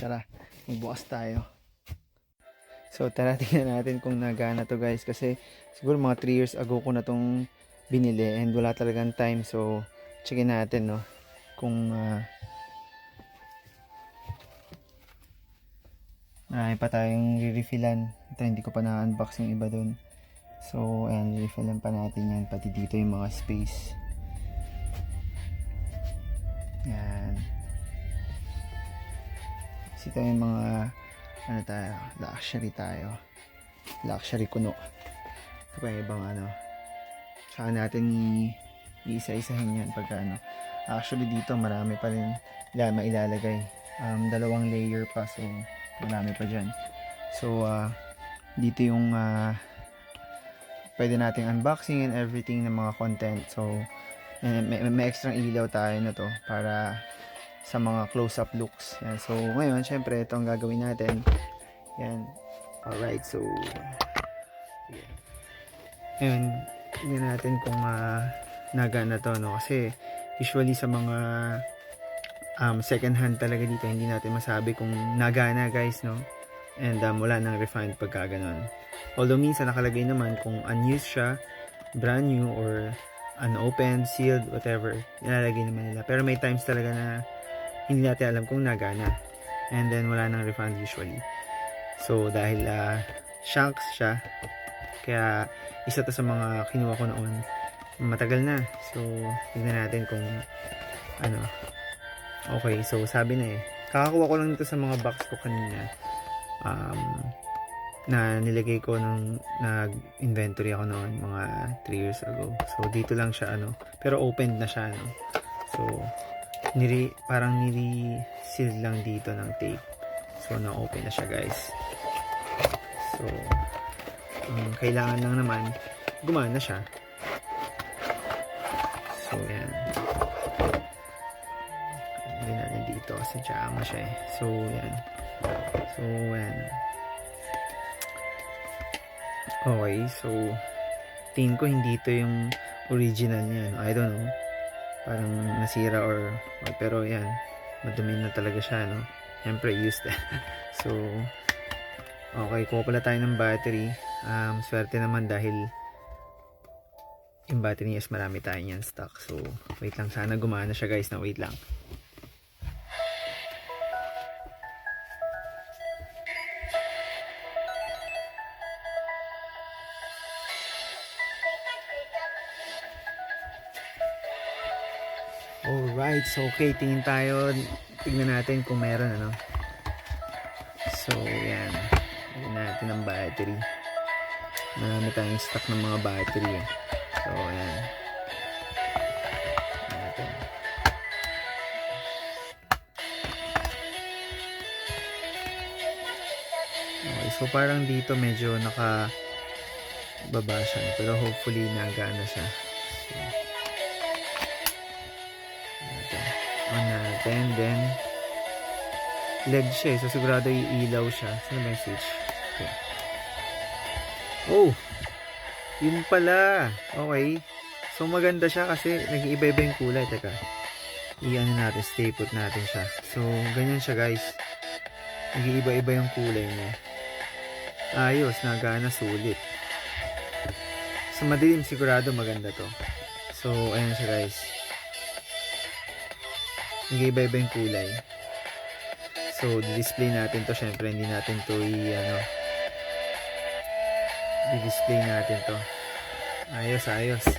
Tara, magbukas tayo. So tara, tingnan natin kung nagana to guys, kasi siguro mga 3 years ago ko na tong binili and wala talagang time. So checkin natin, no, kung marami pa tayong re-refillan. Ito, hindi ko pa na-unbox yung iba dun. So ayan, re-refillan pa natin yan, pati dito yung mga space. Yan. Kasi ito yung mga ano tayo, luxury kuno. Ito pa yung ibang ano, saka natin iisa-isahin yan pagka ano. Actually dito marami pa rin mailalagay, 2 layer pa, so marami pa dyan. So dito yung pwede nating unboxing and everything ng mga content. So may extra ilaw tayo na to para sa mga close-up looks. Yan. So ngayon syempre ito ang gagawin natin. Yan. Alright, so yeah. Ngayon tingnan natin kung nagana to, no, kasi usually sa mga second hand talaga dito hindi natin masabi kung nagana guys, no, and wala nang refund pagka ganon. Although minsan nakalagay naman kung unused siya, brand new, or unopened, sealed, whatever, nilalagay naman nila. Pero may times talaga na hindi natin alam kung nagana, and then wala nang refund usually. So dahil shanks siya, kaya isa to sa mga kinuha ko noon, matagal na. So tingnan natin kung ano. Okay, so sabi na kakakuha ko lang nito sa mga box ko kanina, na nilagay ko nung nag-inventory ako noon mga 3 years ago. So dito lang siya pero opened na siya, no. So parang nili-seal lang dito ng tape. So na-open na siya guys. So kailangan lang naman gumana siya. So yan, hindi natin dito kasi tsama siya So yan. So yan. Okay, so tingin ko hindi ito yung original niya, no? I don't know, parang nasira or pero yan, madumi na talaga siya, no. Siyempre used. So okay, kuha pala tayo ng battery. Swerte naman dahil yung battery is marami tayo yan stock. So wait lang, sana gumana siya guys, na wait lang. Alright, so okay, tingin tignan natin kung meron So yan, tignan natin ang battery. Marami tayong stock ng mga battery So yan, natin. Okay, so parang dito medyo nakababa siya, pero hopefully nagana siya. On natin, then LED siya so sigurado iilaw siya. Saan ba yung switch? Okay. Oh, yun pala. Okay, so maganda siya kasi nag-iiba-iba yung kulay. Teka, i-ano natin, stay put natin siya. So ganyan siya guys, nag-iiba-iba yung kulay niya. Ayos, nagana, sulit. So madilim, sigurado maganda to. So ayan siya guys, nag-iiba-iba yung kulay. So di-display natin to. Syempre hindi natin to di-display natin to. Ayos.